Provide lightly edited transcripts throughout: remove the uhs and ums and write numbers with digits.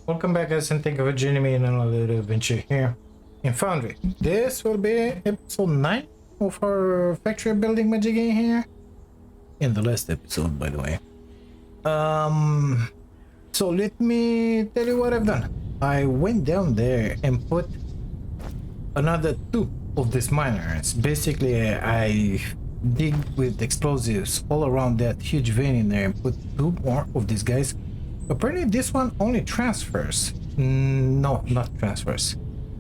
Welcome back, guys, and thank you for joining me in another adventure here in Foundry. This will be episode 9 of our factory building magic game here. In the last episode, by the way. So let me tell you what I've done. I went down there and put another 2 of these miners. Basically, I dig with explosives all around that huge vein in there and put 2 more of these guys. Apparently this one only transfers. No, not transfers.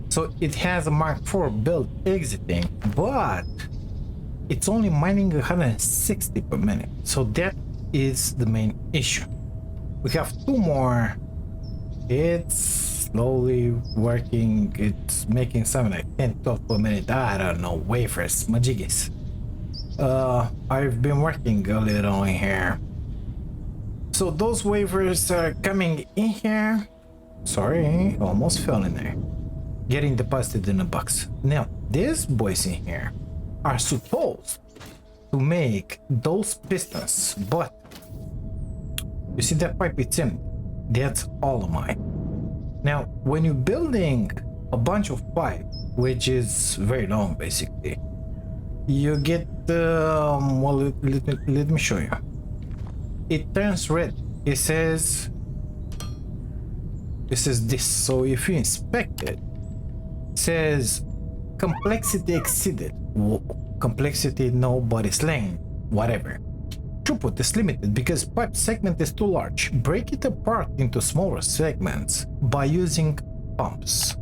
So it has a Mark IV build exiting, but it's only mining 160 per minute. So that is the main issue. We have 2 more. It's slowly working. It's making something like 10, 12 per minute. I don't know, wafers, majigis. I've been working a little in here. So those wafers are coming in here. Sorry, almost fell in there. Getting deposited in a box. Now, these boys in here are supposed to make those pistons, but you see that pipe, it's in. That's all of mine. Now, when you're building a bunch of pipe, which is very long basically, you get well, let me show you. It turns red. It says this. So if you inspect it, it says complexity exceeded. Complexity nobody's lane, whatever. Throughput is limited because pipe segment is too large. Break it apart into smaller segments by using pumps.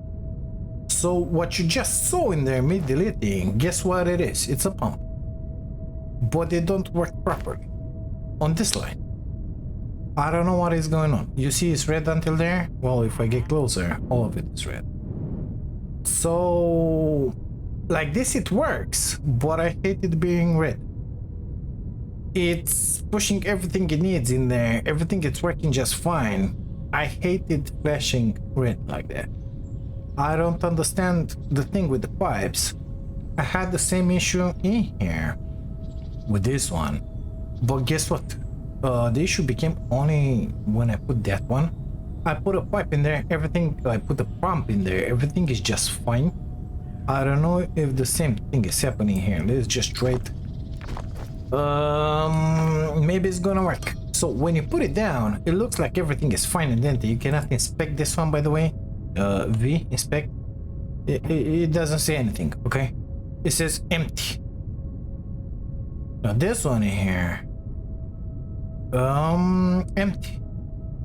So what you just saw in there, me deleting, guess what it is? It's a pump, but they don't work properly on this line. I don't know what is going on. You see it's red until there? Well, if I get closer, all of it is red. So like this it works, but I hate it being red. It's pushing everything it needs in there. Everything is working just fine. I hate it flashing red like that. I don't understand the thing with the pipes. I had the same issue in here with this one. But guess what? The issue became only when I put that one. I put a pipe in there, everything, I put a pump in there, everything is just fine. I don't know if the same thing is happening here. Let's just try it. Maybe it's gonna work. So when you put it down, it looks like everything is fine and empty. You cannot inspect this one, by the way. V, inspect. It doesn't say anything, okay? It says empty. Now this one in here, empty.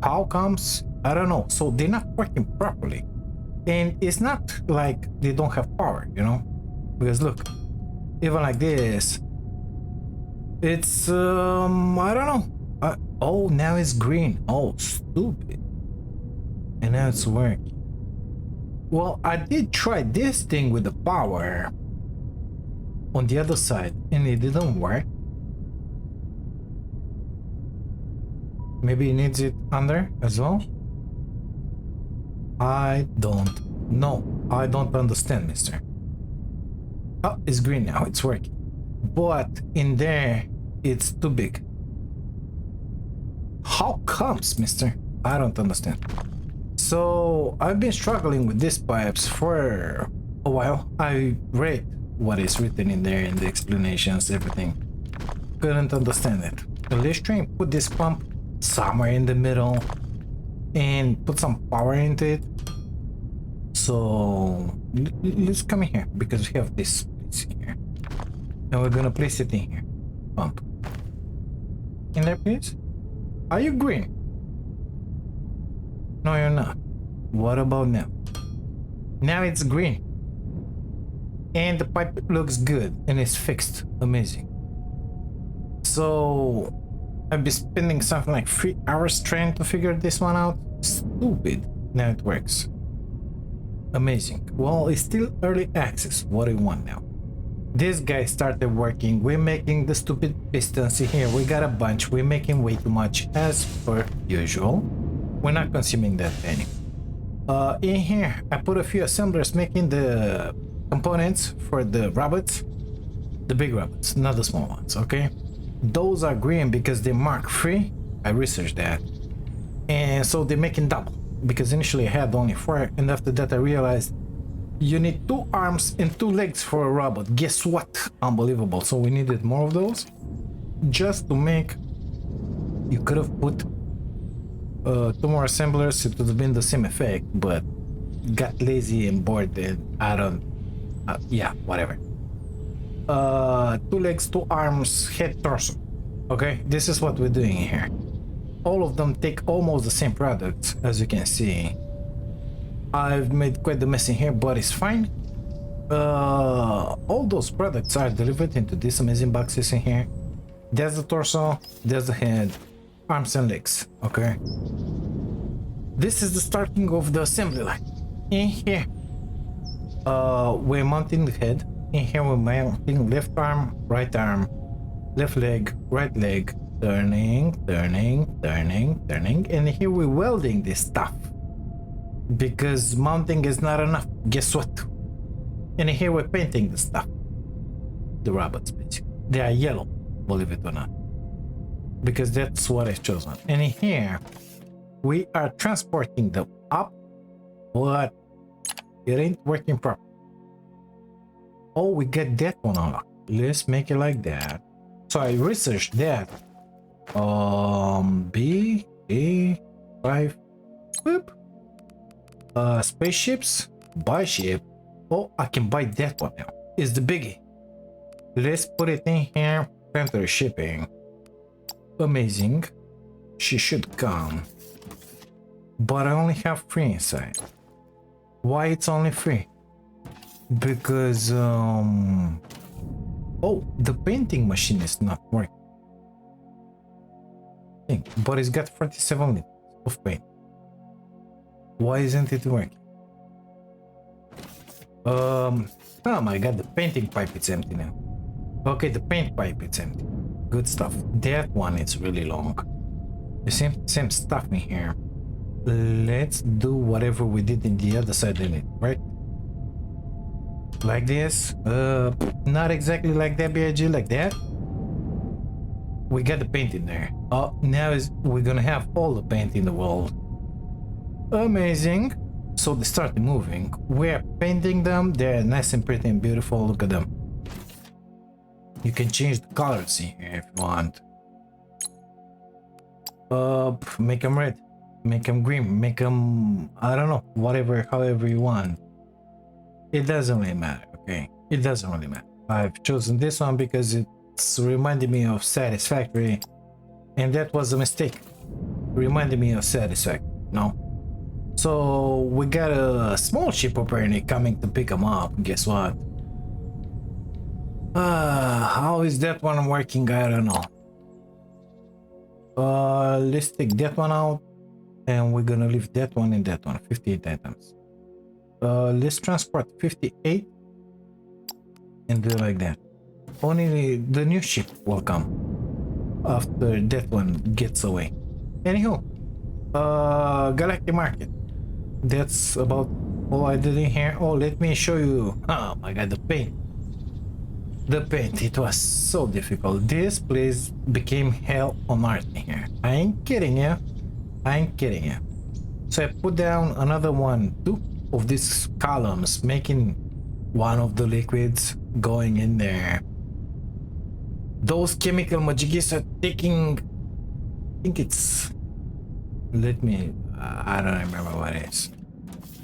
How comes? I don't know. So they're not working properly, and it's not like they don't have power, you know, because look, even like this, it's I don't know. Oh, now it's green. Oh, stupid. And now it's working. Well, I did try this thing with the power on the other side and it didn't work. Maybe it needs it under as well. I don't know. I don't understand, mister. Oh, it's green now. It's working. But in there, it's too big. How comes, mister? I don't understand. So I've been struggling with these pipes for a while. I read what is written in there in the explanations, everything. Couldn't understand it. So let's try and put this pump somewhere in the middle and put some power into it. So let's come in here because we have this in here and we're gonna place it in here. Pump in there, please. Are you green? No, you're not. What about now? Now it's green and the pipe looks good and it's fixed. Amazing. So I've been spending something like 3 hours trying to figure this one out. Stupid. Now it works. Amazing. Well, it's still early access. What do you want now? This guy started working. We're making the stupid pistons here. We got a bunch. We're making way too much as per usual. We're not consuming that any. In here, I put a few assemblers making the components for the robots. The big robots, not the small ones, okay? Those are green because they're Mark III. I researched that. And so they're making double. because initially I had only 4, and after that I realized you need 2 arms and 2 legs for a robot. Guess what? Unbelievable. So we needed more of those just to make. You could have put 2 more assemblers, it would have been the same effect, but got lazy and bored, and I don't. Yeah, whatever. 2 legs, 2 arms, head, torso. Okay, this is what we're doing here. All of them take almost the same product, as you can see. I've made quite the mess in here, but it's fine. All those products are delivered into these amazing boxes in here. There's the torso, there's the head, arms and legs. Okay, this is the starting of the assembly line. In here we're mounting the head. In here we're mounting left arm, left leg, right leg, turning, and here we're welding this stuff because mounting is not enough. Guess what? And here we're painting the stuff, the robots basically. They are yellow, believe it or not, because that's what I chose on. And here we are transporting them up, but it ain't working properly. Oh, we get that one unlocked. Let's make it like that. So I researched that. B.I.G. Whoop. Spaceships. Buy ship. Oh, I can buy that one now. It's the biggie. Let's put it in here. Foundry shipping. Amazing. She should come. But I only have 3 inside. Why it's only 3? Because oh, the painting machine is not working. But it's got 47 liters of paint. Why isn't it working? Oh my god, the painting pipe is empty now. Okay, the paint pipe is empty. Good stuff. That one is really long. The same stuff in here. Let's do whatever we did in the other side of it, right? Like this. Not exactly like that, B.I.G, like that. We got the paint in there. Oh, now we're gonna have all the paint in the world. Amazing. So they started moving. We're painting them. They're nice and pretty and beautiful. Look at them. You can change the colors in here if you want. Make them red, make them green, make them, I don't know, whatever, however you want. It doesn't really matter. Okay, it doesn't really matter. I've chosen this one because it's reminding me of Satisfactory, and that was a mistake. Reminded me of Satisfactory. No. So we got a small ship apparently coming to pick them up. Guess what? How is that one working? I don't know. Let's take that one out, and we're gonna leave that one and that one. 58 items. Let's transport 58 and do it like that. Only the new ship will come after that one gets away. Anywho, Galactic Market. That's about all I did in here. Oh, let me show you. Oh my god, the paint. The paint, it was so difficult. This place became hell on earth in here. I ain't kidding you. I ain't kidding you. So I put down another one, 2 of these columns, making one of the liquids going in there. Those chemical majigis are taking, I think it's, let me, I don't remember what it is.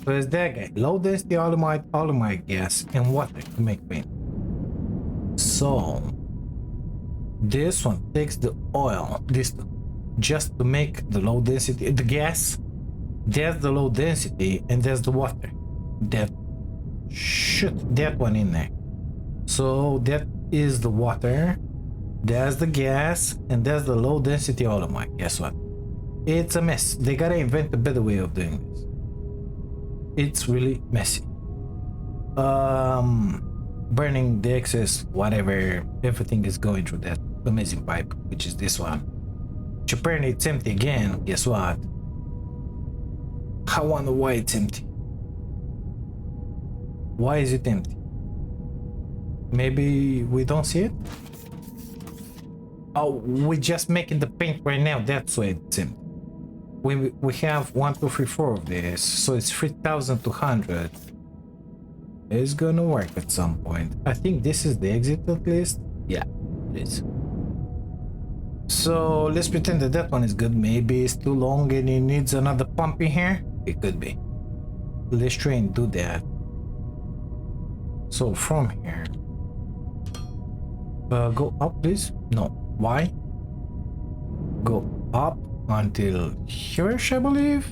So it's that guy, low density alumite gas and water to make paint. So this one takes the oil, this just to make the low density, the gas. There's the low density and there's the water. That shoot that one in there. So that is the water, there's the gas, and there's the low density alumite. Guess what? It's a mess. They gotta invent a better way of doing this. It's really messy. Burning the excess, whatever, everything is going through that amazing pipe, which is this one. Which apparently it's empty again. Guess what? I wonder why it's empty. Why is it empty? Maybe we don't see it? Oh, we're just making the paint right now, that's why it's empty. We have 1, 2, 3, 4 of this, so it's 3,200. It's gonna work at some point. I think this is the exit at least. Yeah, it is. So let's pretend that that one is good. Maybe it's too long and it needs another pump in here. It could be. Let's try and do that. So from here, go up, please. No, why? Go up until here, I believe.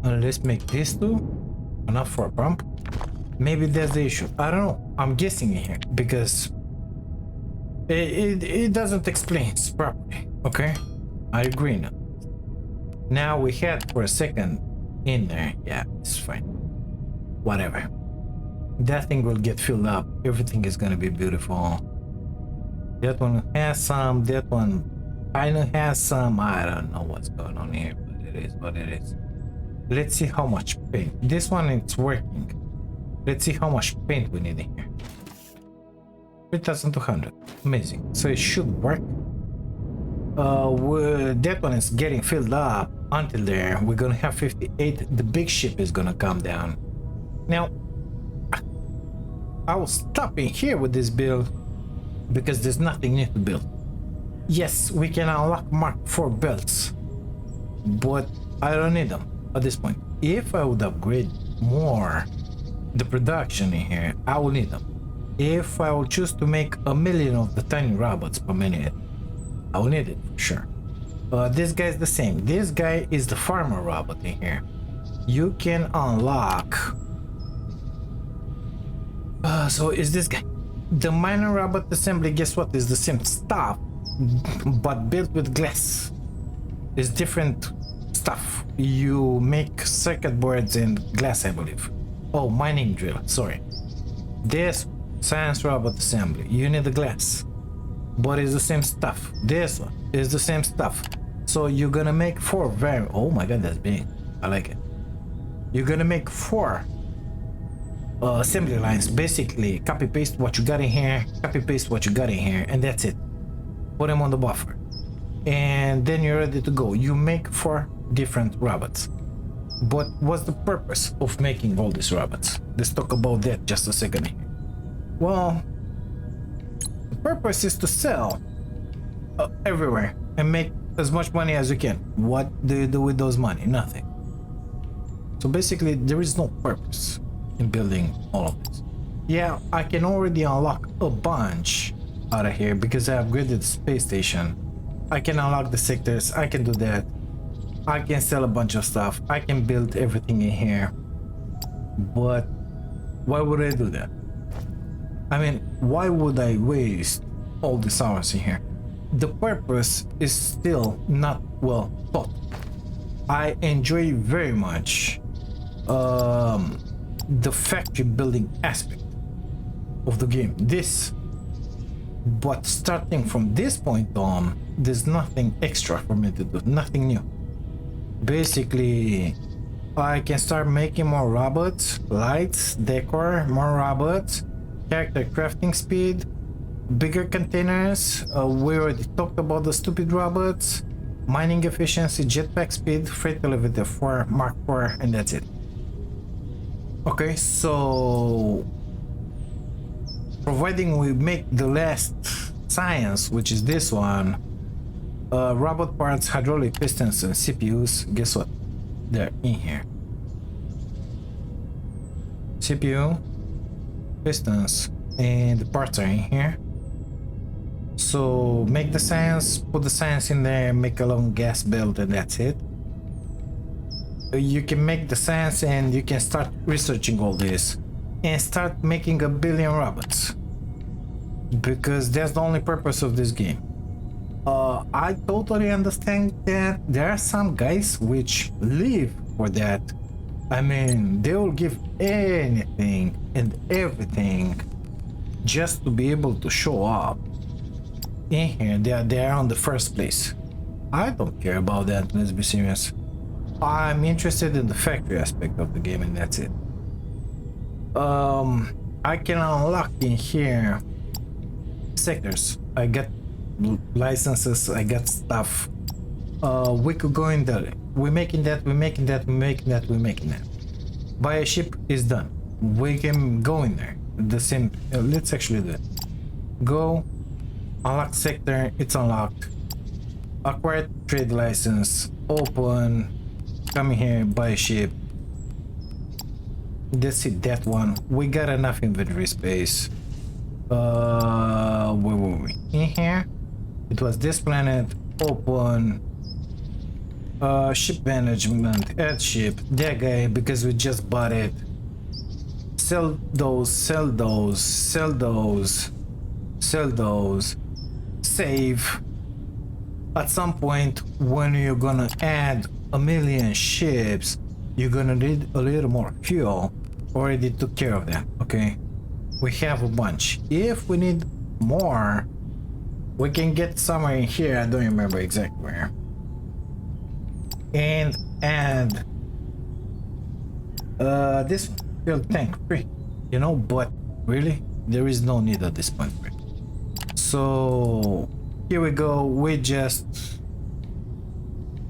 And let's make this two enough for a pump. Maybe that's the issue. I don't know. I'm guessing here because it doesn't explain properly. Okay, I agree now. Now we had for a second in there. Yeah, it's fine. Whatever. That thing will get filled up. Everything is gonna be beautiful. That one has some. That one kind of has some. I don't know what's going on here, but it is what it is. Let's see how much paint. This one it's working. Let's see how much paint we need in here. 3,200. Amazing. So it should work. That one is getting filled up until there. We're gonna have 58. The big ship is gonna come down. Now, I will stop in here with this build because there's nothing new to build. Yes, we can unlock Mark 4 belts, but I don't need them at this point. If I would upgrade more the production in here, I will need them. If I will choose to make 1,000,000 of the tiny robots per minute, I will need it for sure. This guy is the same. This guy is the farmer robot in here. You can unlock. So is this guy the miner robot assembly? Guess what? Is the same stuff, but built with glass. It's different stuff. You make circuit boards and glass, I believe. Oh, mining drill. Sorry. This science robot assembly. You need the glass, but it's the same stuff. This one is the same stuff. So you're gonna make 4 very. Oh my god, that's big. I like it. You're gonna make 4 assembly lines. Basically, copy paste what you got in here, copy paste what you got in here, and that's it. Put them on the buffer, and then you're ready to go. You make 4 different robots. But what's the purpose of making all these robots? Let's talk about that just a second here. Well, the purpose is to sell everywhere and make as much money as you can. What do you do with those money? Nothing. So basically, there is no purpose in building all of this. Yeah, I can already unlock a bunch out of here because I upgraded the space station. I can unlock the sectors. I can do that. I can sell a bunch of stuff. I can build everything in here. But why would I do that? I mean, why would I waste all these hours in here? The purpose is still not well thought. I enjoy very much the factory building aspect of the game. But starting from this point on, there's nothing extra for me to do, nothing new. Basically, I can start making more robots, lights, decor, more robots, character crafting speed, bigger containers. We already talked about the stupid robots, mining efficiency, jetpack speed, freight elevator 4, Mark 4, and that's it. Okay, so providing we make the last science, which is this one, robot parts, hydraulic pistons, and CPUs, guess what? They're in here. CPU, pistons, and the parts are in here. So make the science, put the science in there, make a long gas belt, and that's it. You can make the science and you can start researching all this and start making 1 billion robots, because that's the only purpose of this game. I totally understand that there are some guys which live for that. I mean, they will give anything and everything just to be able to show up in here. They are on the first place. I don't care about that, let's be serious. I'm interested in the factory aspect of the game, and that's it. I can unlock in here sectors. I got licenses, I got stuff. We could go in there. We're making that, we're making that, we're making that, we're making that. Buy a ship is done. We can go in there. The same. Let's actually do it. Go. Unlock sector. It's unlocked. Acquire trade license. Open. Come here. Buy a ship. That's it. That one. We got enough inventory space. Where were we? In here. It was this planet. Open. Ship management. Add ship. That guy, because we just bought it. Sell those, sell those, sell those, sell those. Save. At some point, when you're gonna add 1,000,000 ships, you're gonna need a little more fuel. Already took care of that, okay? We have a bunch. If we need more, we can get somewhere in here. I don't remember exactly where. And add this fuel tank free, you know, but really there is no need at this point. So here we go. We just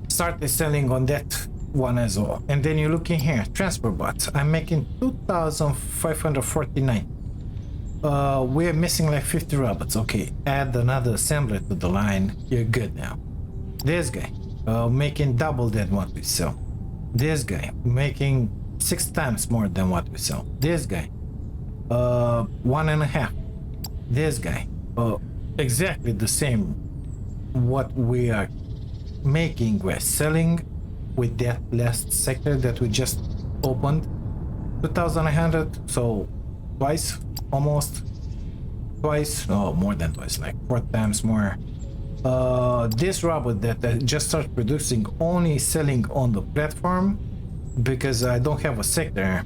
started selling on that one as well. And then you look in here, transport bots. I'm making 2,549. We're missing like 50 robots. Okay, add another assembler to the line. You're good now. This guy making double than what we sell. This guy making 6 times more than what we sell. This guy 1.5. This guy exactly the same what we are making. We're selling with that last sector that we just opened. 2,100, so twice, almost twice, no, more than twice, like 4 times more. This robot that I just started producing, only selling on the platform because I don't have a sector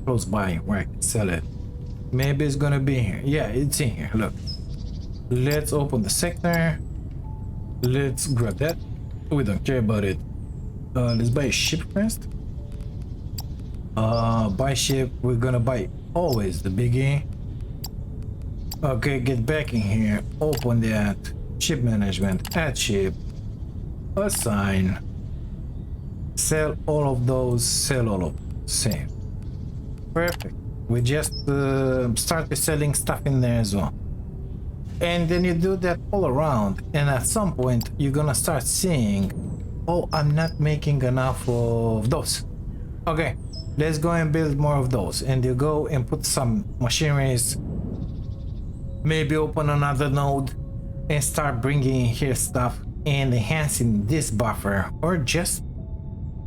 close by where I can sell it. Maybe it's gonna be here. Yeah, it's in here. Look, let's open the sector. Let's grab that. We don't care about it. Let's buy a ship first. Buy ship. We're gonna buy always the biggie. Okay, get back in here. Open that. Ship management. Add ship. Assign. Sell all of those. Sell all of those. Same. Perfect. We just started selling stuff in there as well. And then you do that all around, and at some point you're gonna start seeing, oh, I'm not making enough of those. Okay, let's go and build more of those. And you go and put some machineries, maybe open another node and start bringing in here stuff and enhancing this buffer, or just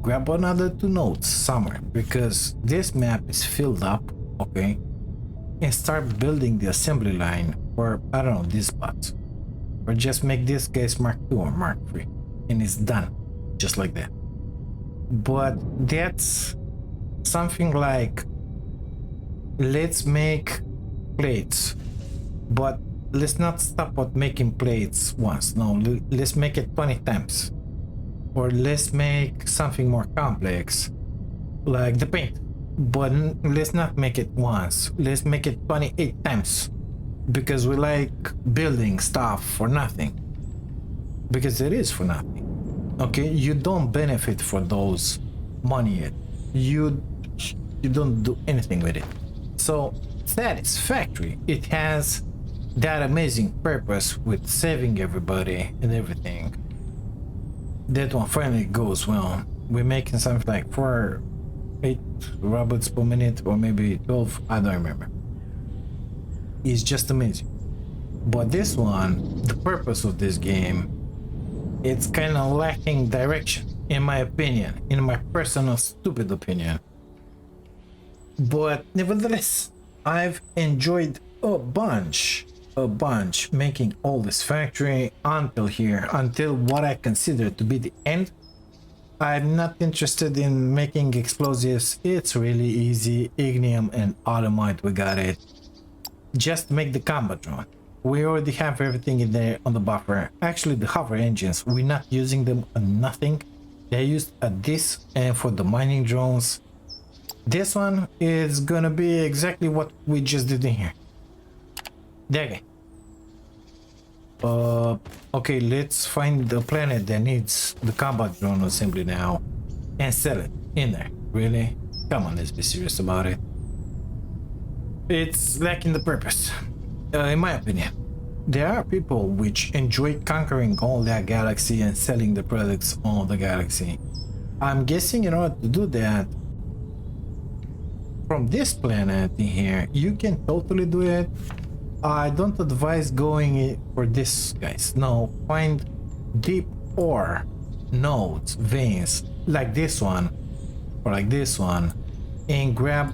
grab another 2 nodes somewhere, because this map is filled up. Okay, and start building the assembly line, or I don't know, these spots, or just make this case Mark 2 or Mark 3 and it's done just like that. But that's something like, let's make plates, but let's not stop at making plates once. No, let's make it 20 times, or let's make something more complex like the paint. But let's not make it once, let's make it 28 times, because we like building stuff for nothing, because it is for nothing. Okay, you don't benefit for those money yet. You don't do anything with it. So satisfactory, it has that amazing purpose with saving everybody and everything. That one finally goes well. We're making something like 8 robots per minute, or maybe 12, I don't remember. It's just amazing. But this one, the purpose of this game, it's kind of lacking direction, in my opinion, in my personal stupid opinion. But nevertheless, I've enjoyed a bunch making all this factory until here, until what I consider to be the end. I'm not interested in making explosives. It's really easy. Ignium and automite, we got it. Just make the combat drone. We already have everything in there on the buffer. Actually, the hover engines, we're not using them on nothing. They're used at this and for the mining drones. This one is gonna be exactly what we just did in here. There you go. Okay, let's find the planet that needs the combat drone assembly now and sell it in there. Really? Come on, let's be serious about it. It's lacking the purpose, in my opinion. There are people which enjoy conquering all that galaxy and selling the products on the galaxy. I'm guessing in order to do that, from this planet in here, you can totally do it. I don't advise going for this, guys. No, find deep ore nodes, veins, like this one, or like this one, and grab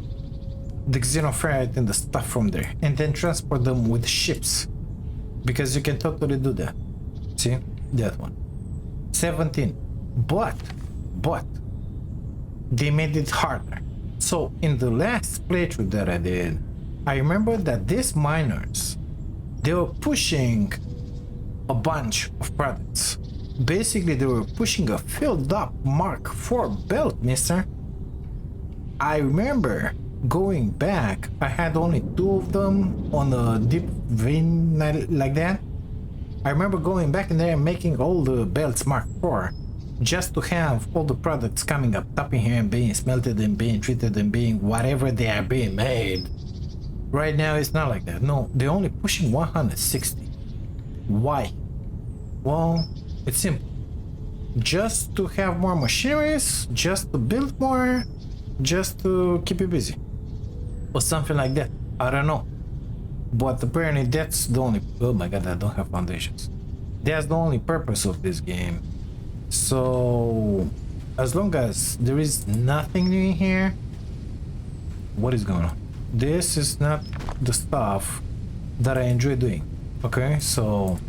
the xenoferrite and the stuff from there, and then transport them with ships, because you can totally do that. See, that one, 17, but they made it harder. So in the last playthrough that I did, I remember that these miners, they were pushing a bunch of products. Basically, they were pushing a filled up Mark IV belt, mister. I remember going back, I had only 2 of them on a deep vein like that. I remember going back in there and making all the belts Mark IV, just to have all the products coming up top in here and being smelted and being treated and being whatever they are being made. Right now it's not like that. No, they're only pushing 160. Why? Well, it's simple. Just to have more machineries, just to build more, just to keep you busy, or something like that. I don't know, but apparently that's the only... Oh my god, I don't have foundations. That's the only purpose of this game. So as long as there is nothing new in here, what is going on? This is not the stuff that I enjoy doing. Okay, so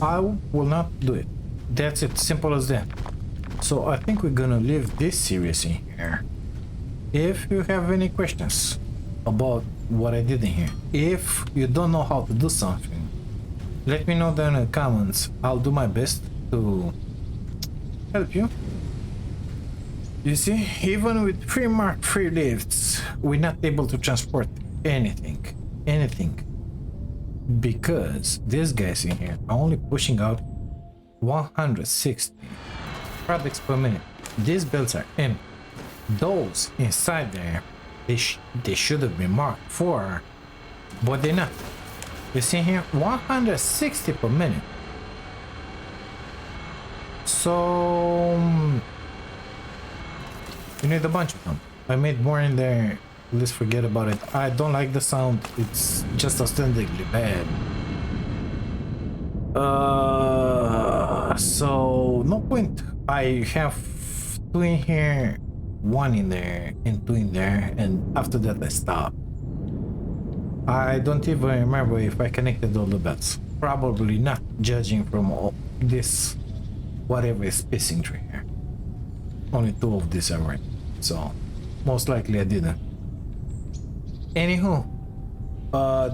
I will not do it. That's it, simple as that. So I think we're gonna leave this series in here. If you have any questions about what I did in here, if you don't know how to do something, let me know down in the comments. I'll do my best to help you. You see, even with 3 Mark III lifts, we're not able to transport anything, because these guys in here are only pushing out 160 products per minute. These belts are empty. Those inside there, they should have been Mark IV, but they're not. You see here, 160 per minute. So you need a bunch of them. I made more in there. Let's forget about it. I don't like the sound. It's just outstandingly bad. So no point. I have 2 in here, 1 in there, and 2 in there, and after that I stopped. I don't even remember if I connected all the belts. Probably not, judging from all this whatever is spacing through here. Only 2 of these are right, so most likely I didn't. Anywho,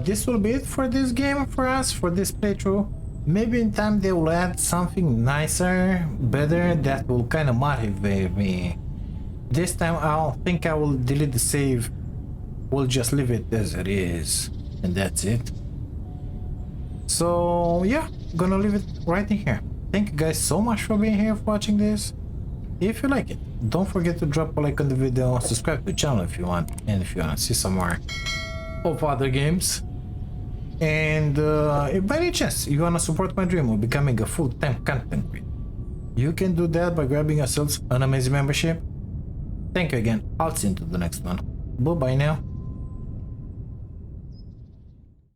this will be it for this game for us, for this playthrough. Maybe in time they will add something nicer, better, that will kind of motivate me. This time I don't think I will delete the save. We'll just leave it as it is, and that's it. So yeah, gonna leave it right in here. Thank you guys so much for being here, for watching this. If you like it, don't forget to drop a like on the video, subscribe to the channel if you want, and if you want to see some more of other games. And if by any chance you want to support my dream of becoming a full-time content creator, you can do that by grabbing yourselves an amazing membership. Thank you again. I'll see you into the next one. Bye bye now.